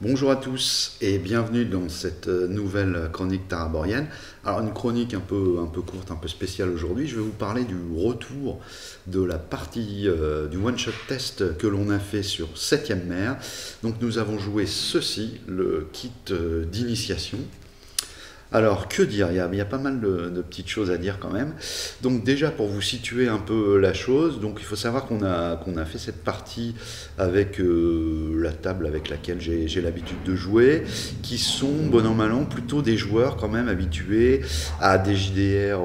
Bonjour à tous et bienvenue dans cette nouvelle chronique taraborienne. Alors une chronique un peu courte, un peu spéciale aujourd'hui. Je vais vous parler du retour de la partie du one-shot test que l'on a fait sur 7ème mer. Donc nous avons joué ceci, le kit d'initiation. Alors, que dire? Il y a pas mal de petites choses à dire quand même. Donc déjà, pour vous situer un peu la chose, donc il faut savoir qu'on a fait cette partie avec la table avec laquelle j'ai l'habitude de jouer, qui sont, bon an mal an, plutôt des joueurs quand même habitués à des JDR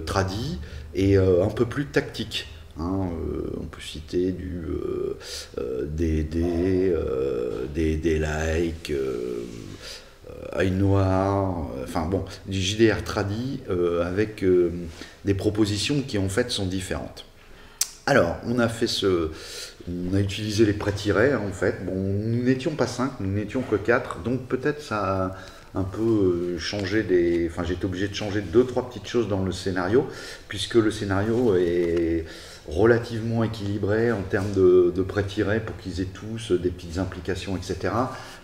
tradis et un peu plus tactiques. On peut citer des likes, Œil Noir, enfin bon, du JDR tradi avec des propositions qui en fait sont différentes. Alors, on a utilisé les pré-tirés en fait. Bon, nous n'étions pas 5, nous n'étions que 4, donc peut-être ça a un peu changé enfin j'ai été obligé de changer deux, trois petites choses dans le scénario, puisque le scénario est relativement équilibré en termes de pré-tirés pour qu'ils aient tous des petites implications, etc.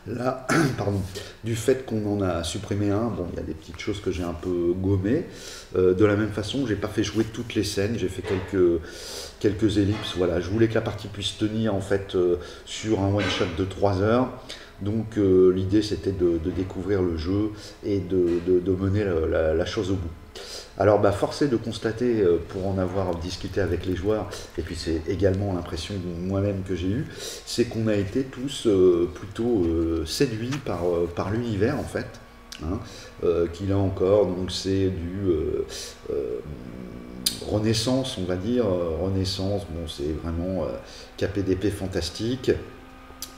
Là, pardon, du fait qu'on en a supprimé un, bon, il y a des petites choses que j'ai un peu gommées. De la même façon, j'ai pas fait jouer toutes les scènes, j'ai fait quelques ellipses. Voilà, je voulais que la partie puisse tenir en fait sur un one shot de 3 heures. Donc l'idée c'était de découvrir le jeu et de mener la chose au bout. Alors force est de constater, pour en avoir discuté avec les joueurs, et puis c'est également l'impression moi-même que j'ai eue, c'est qu'on a été tous plutôt séduits par l'univers en fait. Qui là encore, donc c'est du Renaissance, on va dire. Renaissance, bon, c'est vraiment KPDP fantastique,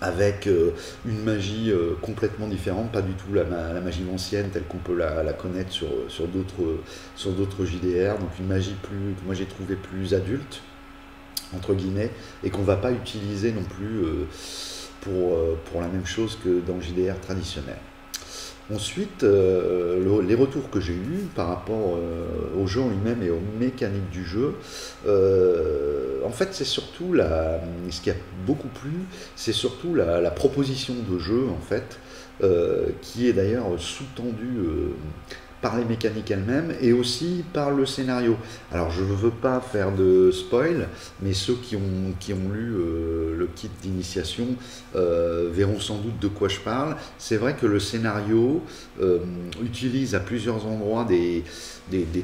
avec une magie complètement différente, pas du tout la magie ancienne telle qu'on peut la connaître sur d'autres JDR, donc une magie que moi j'ai trouvé plus adulte, entre guillemets, et qu'on ne va pas utiliser non plus pour la même chose que dans le JDR traditionnel. Ensuite, les retours que j'ai eus par rapport au jeu en lui-même et aux mécaniques du jeu, en fait, c'est surtout ce qui a beaucoup plu, c'est surtout la proposition de jeu, en fait, qui est d'ailleurs sous-tendue par les mécaniques elles-mêmes et aussi par le scénario. Alors je ne veux pas faire de spoil, mais ceux qui ont lu le kit d'initiation verront sans doute de quoi je parle. C'est vrai que le scénario utilise à plusieurs endroits des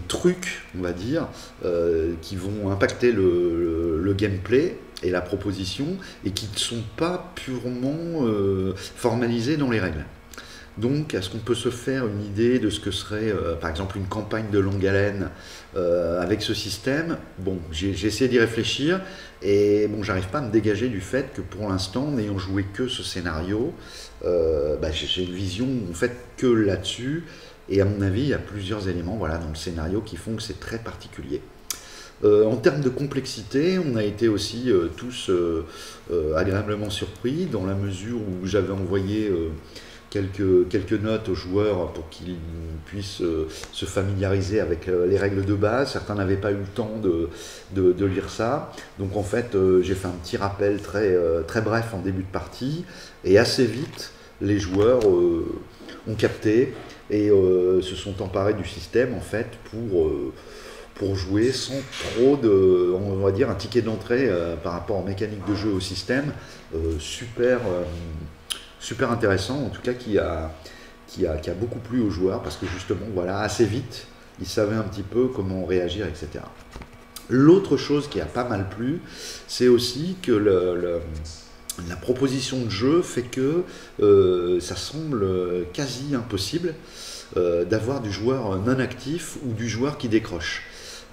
trucs, on va dire, qui vont impacter le gameplay et la proposition, et qui ne sont pas purement formalisés dans les règles. Donc, est-ce qu'on peut se faire une idée de ce que serait, par exemple, une campagne de longue haleine avec ce système? Bon, j'ai essayé d'y réfléchir, et bon, j'arrive pas à me dégager du fait que pour l'instant, n'ayant joué que ce scénario, j'ai une vision en fait que là-dessus, et à mon avis, il y a plusieurs éléments, voilà, dans le scénario qui font que c'est très particulier. En termes de complexité, on a été aussi tous agréablement surpris, dans la mesure où j'avais envoyé quelques notes aux joueurs pour qu'ils puissent se familiariser avec les règles de base. Certains n'avaient pas eu le temps de lire ça. Donc en fait, j'ai fait un petit rappel très bref en début de partie. Et assez vite, les joueurs ont capté et se sont emparés du système en fait pour jouer sans trop on va dire, un ticket d'entrée par rapport aux mécaniques de jeu au système. Super intéressant, en tout cas qui a beaucoup plu aux joueurs, parce que justement, voilà, assez vite, ils savaient un petit peu comment réagir, etc. L'autre chose qui a pas mal plu, c'est aussi que la proposition de jeu fait que ça semble quasi impossible d'avoir du joueur non actif ou du joueur qui décroche.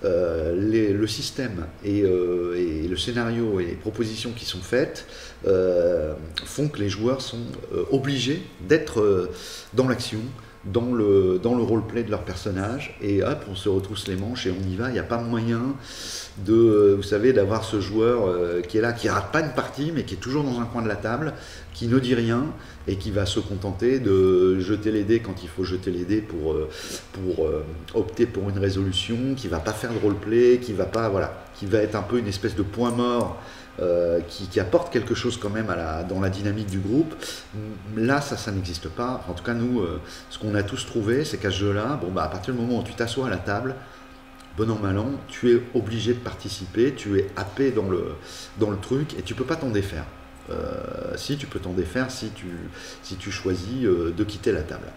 Le système et le scénario et les propositions qui sont faites font que les joueurs sont obligés d'être dans l'action, dans le roleplay de leur personnage, et hop, on se retrousse les manches et on y va. Il n'y a pas moyen vous savez, d'avoir ce joueur qui est là, qui rate pas une partie, mais qui est toujours dans un coin de la table, qui ne dit rien et qui va se contenter de jeter les dés quand il faut jeter les dés pour opter pour une résolution, qui va pas faire de roleplay, qui va être un peu une espèce de point mort qui apporte quelque chose quand même dans la dynamique du groupe. Là, ça n'existe pas. En tout cas, nous, ce qu'on a tous trouvé, c'est qu'à ce jeu-là, bon, bah, à partir du moment où tu t'assois à la table, bon an, mal an, tu es obligé de participer, tu es happé dans le truc et tu peux pas t'en défaire. Si tu peux t'en défaire si tu choisis de quitter la table.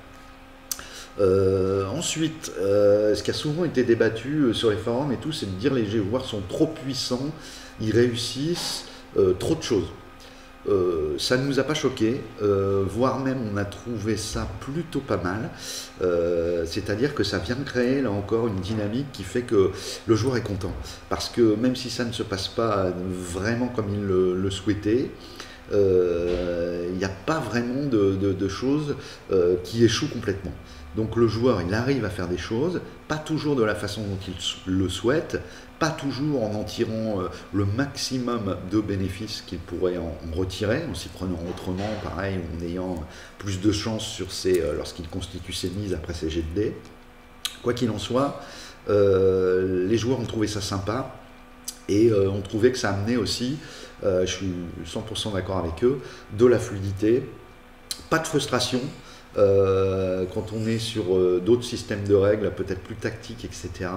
Ensuite, ce qui a souvent été débattu sur les forums et tout, c'est de dire les joueurs sont trop puissants, ils réussissent trop de choses. Ça ne nous a pas choqué, voire même on a trouvé ça plutôt pas mal, c'est-à-dire que ça vient créer là encore une dynamique qui fait que le joueur est content, parce que même si ça ne se passe pas vraiment comme il le souhaitait, il n'y a pas vraiment de choses qui échouent complètement. Donc le joueur, il arrive à faire des choses, pas toujours de la façon dont il le souhaite, pas toujours en tirant le maximum de bénéfices qu'il pourrait en retirer, en s'y prenant autrement, pareil, en ayant plus de chance lorsqu'il constitue ses mises après ses jets de dés. Quoi qu'il en soit, les joueurs ont trouvé ça sympa et ont trouvé que ça amenait aussi, je suis 100% d'accord avec eux, de la fluidité, pas de frustration. Quand on est sur d'autres systèmes de règles, peut-être plus tactiques, etc.,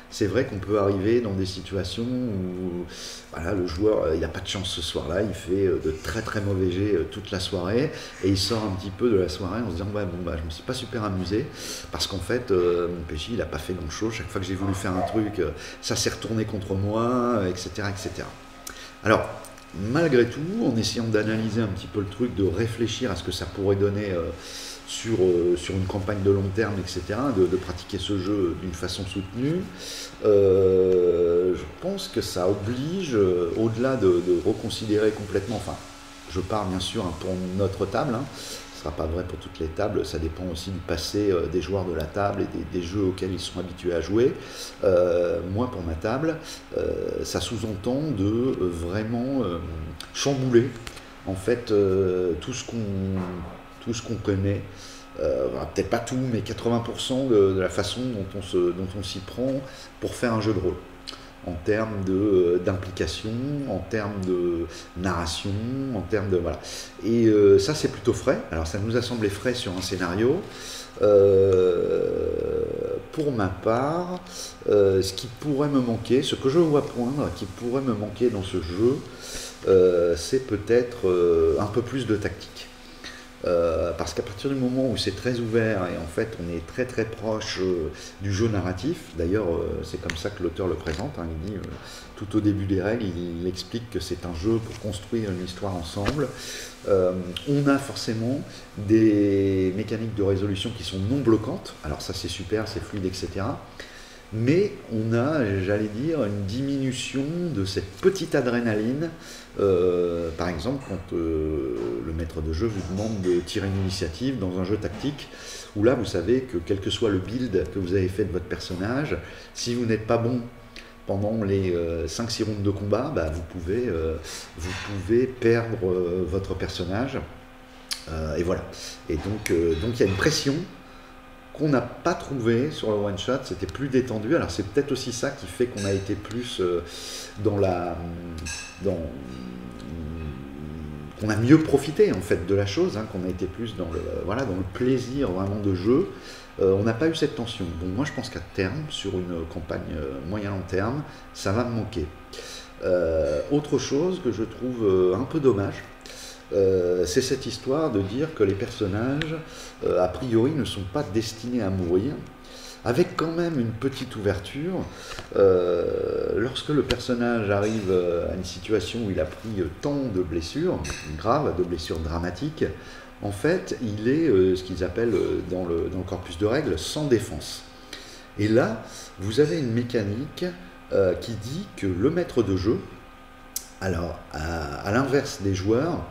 c'est vrai qu'on peut arriver dans des situations où voilà, le joueur il n'a pas de chance ce soir-là, il fait de très très mauvais jets toute la soirée et il sort un petit peu de la soirée en se disant ouais, bon, bah, je me suis pas super amusé parce qu'en fait mon PJ il n'a pas fait grand-chose, chaque fois que j'ai voulu faire un truc ça s'est retourné contre moi, etc., etc. Alors malgré tout, en essayant d'analyser un petit peu le truc, de réfléchir à ce que ça pourrait donner sur une campagne de long terme, etc., de pratiquer ce jeu d'une façon soutenue, je pense que ça oblige, au-delà de reconsidérer complètement, enfin, je pars bien sûr pour notre table, hein, ce ne sera pas vrai pour toutes les tables, ça dépend aussi du passé des joueurs de la table et des jeux auxquels ils sont habitués à jouer. Moi, pour ma table, ça sous-entend de vraiment chambouler en fait tout ce qu'on connaît, peut-être pas tout, mais 80% de la façon dont on s'y prend pour faire un jeu de rôle, en termes d'implication, en termes de narration, en termes de... Voilà. Et ça, c'est plutôt frais. Alors, ça nous a semblé frais sur un scénario. Pour ma part, ce qui pourrait me manquer, ce que je vois poindre, qui pourrait me manquer dans ce jeu, c'est peut-être un peu plus de tactique. Parce qu'à partir du moment où c'est très ouvert et en fait on est très très proche du jeu narratif, d'ailleurs c'est comme ça que l'auteur le présente, hein, il dit tout au début des règles, il explique que c'est un jeu pour construire une histoire ensemble. On a forcément des mécaniques de résolution qui sont non bloquantes, alors ça c'est super, c'est fluide, etc. Mais on a, j'allais dire, une diminution de cette petite adrénaline. Par exemple, quand le maître de jeu vous demande de tirer une initiative dans un jeu tactique, où là, vous savez que quel que soit le build que vous avez fait de votre personnage, si vous n'êtes pas bon pendant les 5-6 rounds de combat, bah, vous pouvez perdre votre personnage. Et voilà. Et donc il y a une pression qu'on n'a pas trouvé sur le one shot, c'était plus détendu. Alors c'est peut-être aussi ça qui fait qu'on a été plus qu'on a mieux profité en fait de la chose, hein, qu'on a été plus dans le plaisir vraiment de jeu. On n'a pas eu cette tension. Bon, moi je pense qu'à terme, sur une campagne moyen-long terme, ça va me manquer. Autre chose que je trouve un peu dommage, c'est cette histoire de dire que les personnages, a priori, ne sont pas destinés à mourir, avec quand même une petite ouverture. Lorsque le personnage arrive à une situation où il a pris tant de blessures graves, de blessures dramatiques, en fait, il est ce qu'ils appellent dans le corpus de règles sans défense. Et là, vous avez une mécanique qui dit que le maître de jeu, alors à l'inverse des joueurs,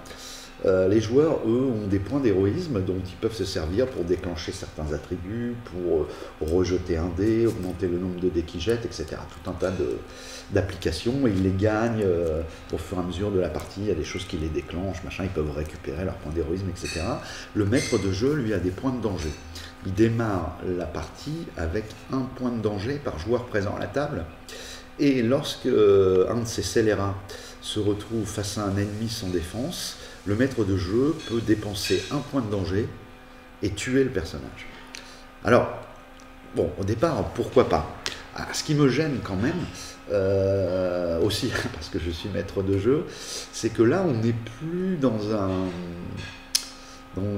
les joueurs, eux, ont des points d'héroïsme dont ils peuvent se servir pour déclencher certains attributs, pour rejeter un dé, augmenter le nombre de dés qu'ils jettent, etc. Tout un tas d'applications, et ils les gagnent au fur et à mesure de la partie, il y a des choses qui les déclenchent, machin, ils peuvent récupérer leurs points d'héroïsme, etc. Le maître de jeu, lui, a des points de danger. Il démarre la partie avec un point de danger par joueur présent à la table, et lorsque un de ces scélérats se retrouve face à un ennemi sans défense, le maître de jeu peut dépenser un point de danger et tuer le personnage. Alors, bon, au départ, pourquoi pas? Ce qui me gêne quand même, aussi parce que je suis maître de jeu, c'est que là, on n'est plus dans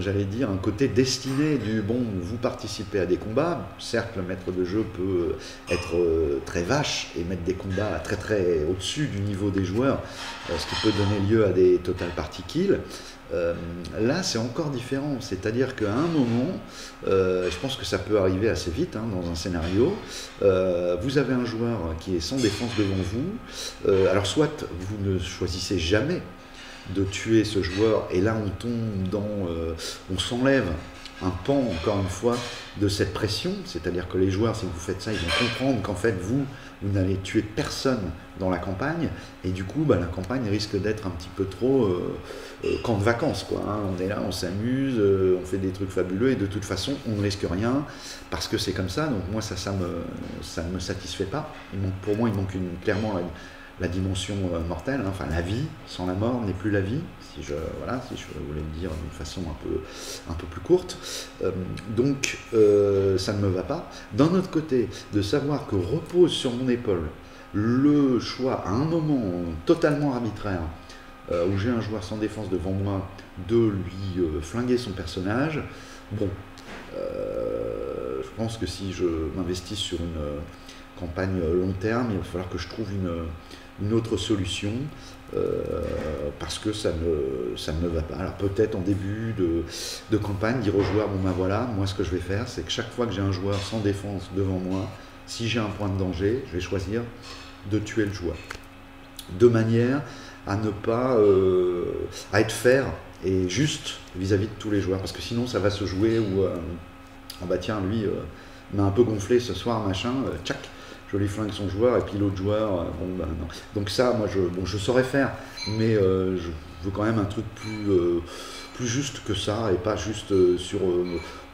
j'allais dire, un côté destiné du bon, vous participez à des combats. Certes, le maître de jeu peut être très vache et mettre des combats très très au-dessus du niveau des joueurs, ce qui peut donner lieu à des total party kills. Là, c'est encore différent, c'est-à-dire qu'à un moment, je pense que ça peut arriver assez vite dans un scénario, vous avez un joueur qui est sans défense devant vous, alors soit vous ne choisissez jamais de tuer ce joueur, et là on tombe on s'enlève un pan, encore une fois, de cette pression, c'est-à-dire que les joueurs, si vous faites ça, ils vont comprendre qu'en fait vous n'allez tuer personne dans la campagne, et du coup la campagne risque d'être un petit peu trop camp de vacances, quoi. On est là, on s'amuse, on fait des trucs fabuleux, et de toute façon on ne risque rien, parce que c'est comme ça. Donc moi ça ne me satisfait pas. Pour moi il manque clairement la dimension mortelle, enfin la vie sans la mort n'est plus la vie, si je voulais le dire d'une façon un peu plus courte. Donc ça ne me va pas. D'un autre côté, de savoir que repose sur mon épaule le choix à un moment totalement arbitraire, où j'ai un joueur sans défense devant moi, de lui flinguer son personnage, bon, je pense que si je m'investis sur une campagne long terme, il va falloir que je trouve une autre solution, parce que ça ne me va pas. Alors peut-être en début de campagne dire aux joueurs, bon ben voilà, moi ce que je vais faire, c'est que chaque fois que j'ai un joueur sans défense devant moi, si j'ai un point de danger, je vais choisir de tuer le joueur, de manière à ne pas à être fair et juste vis-à-vis de tous les joueurs, parce que sinon ça va se jouer où ah bah tiens, lui m'a un peu gonflé ce soir, machin, tchac, je lui flingue son joueur, et puis l'autre joueur, bon ben non. Donc ça, moi je saurais faire, mais je veux quand même un truc plus juste que ça, et pas juste sur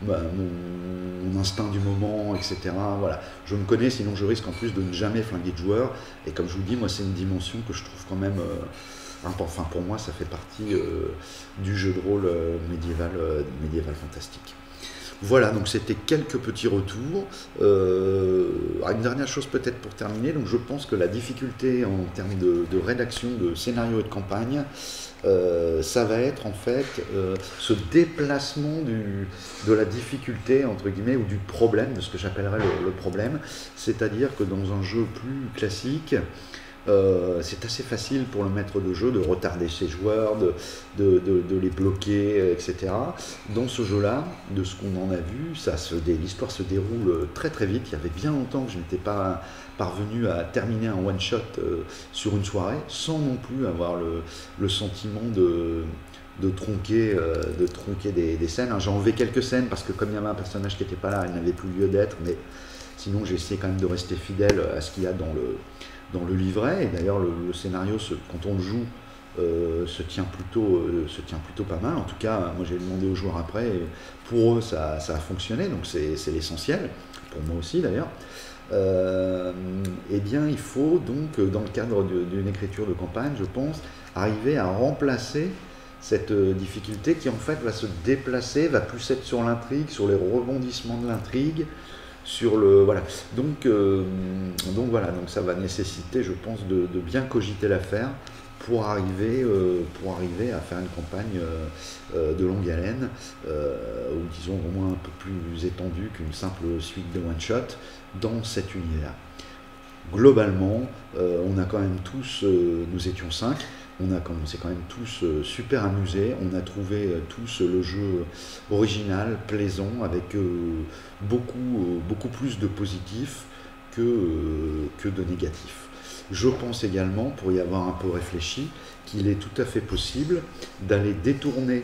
mon instinct du moment, etc. Voilà. Je me connais, sinon je risque en plus de ne jamais flinguer de joueur, et comme je vous dis, moi c'est une dimension que je trouve quand même enfin pour moi ça fait partie du jeu de rôle médiéval fantastique. Voilà, donc c'était quelques petits retours. Une dernière chose peut-être pour terminer, donc je pense que la difficulté en termes de rédaction de scénario et de campagne, ça va être en fait ce déplacement de la difficulté, entre guillemets, ou du problème, de ce que j'appellerais le problème, c'est-à-dire que dans un jeu plus classique, c'est assez facile pour le maître de jeu de retarder ses joueurs, de les bloquer, etc. Dans ce jeu-là, de ce qu'on en a vu, l'histoire se déroule très très vite. Il y avait bien longtemps que je n'étais pas parvenu à terminer un one-shot sur une soirée, sans non plus avoir le sentiment de tronquer des scènes. J'ai enlevé quelques scènes parce que comme il y avait un personnage qui n'était pas là, il n'avait plus lieu d'être, mais sinon j'ai essayé quand même de rester fidèle à ce qu'il y a dans le livret, et d'ailleurs le scénario, quand on le joue, se tient plutôt pas mal. En tout cas, moi j'ai demandé aux joueurs après, et pour eux ça a fonctionné, donc c'est l'essentiel, pour moi aussi d'ailleurs. Eh bien il faut donc, dans le cadre d'une écriture de campagne, je pense, arriver à remplacer cette difficulté qui en fait va se déplacer, va plus être sur l'intrigue, sur les rebondissements de l'intrigue, voilà. Donc voilà, donc ça va nécessaiter, je pense, de bien cogiter l'affaire pour arriver à faire une campagne de longue haleine, ou disons au moins un peu plus étendue qu'une simple suite de one-shot dans cet univers. Globalement, on a quand même tous, nous étions 5, on s'est quand même tous super amusés, on a trouvé tous le jeu original, plaisant, avec beaucoup plus de positifs que de négatifs. Je pense également, pour y avoir un peu réfléchi, qu'il est tout à fait possible d'aller détourner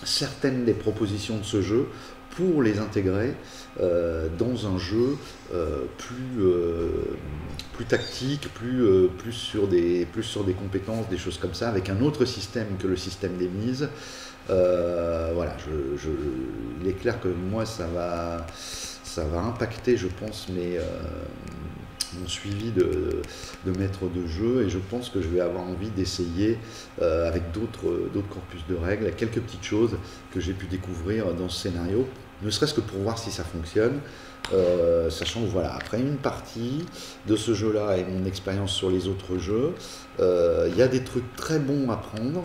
certaines des propositions de ce jeu pour les intégrer dans un jeu plus tactique, plus sur des compétences, des choses comme ça, avec un autre système que le système des mises. Voilà, il est clair que moi ça va impacter, je pense, mon suivi de maître de jeu, et je pense que je vais avoir envie d'essayer avec d'autres corpus de règles, quelques petites choses que j'ai pu découvrir dans ce scénario, ne serait-ce que pour voir si ça fonctionne. Sachant que voilà, après une partie de ce jeu-là et mon expérience sur les autres jeux, il y a des trucs très bons à prendre.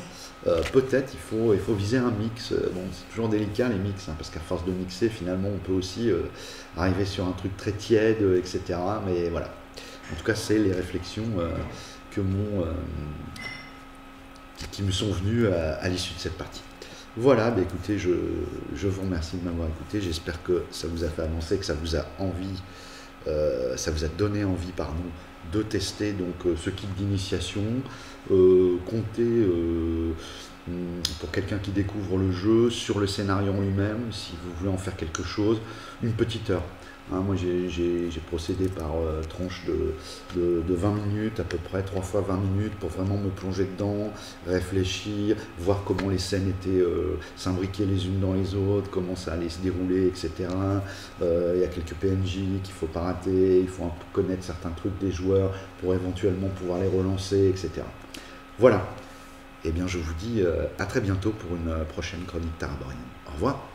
Peut-être il faut viser un mix. Bon, c'est toujours délicat les mix, hein, parce qu'à force de mixer, finalement, on peut aussi arriver sur un truc très tiède, etc. Mais voilà. En tout cas, c'est les réflexions que qui me sont venues à l'issue de cette partie. Voilà, bah écoutez, je vous remercie de m'avoir écouté. J'espère que ça vous a fait avancer, que ça vous a ça vous a donné envie, pardon, de tester donc ce kit d'initiation. Comptez pour quelqu'un qui découvre le jeu sur le scénario en lui-même, si vous voulez en faire quelque chose, une petite heure. Hein, moi j'ai procédé par tranche de 20 minutes à peu près, 3 fois 20 minutes pour vraiment me plonger dedans, réfléchir, voir comment les scènes étaient s'imbriquer les unes dans les autres, comment ça allait se dérouler, etc. Il y a quelques PNJ qu'il ne faut pas rater, il faut un peu connaître certains trucs des joueurs pour éventuellement pouvoir les relancer, etc. Voilà. Eh bien je vous dis à très bientôt pour une prochaine chronique Taraborien. Au revoir.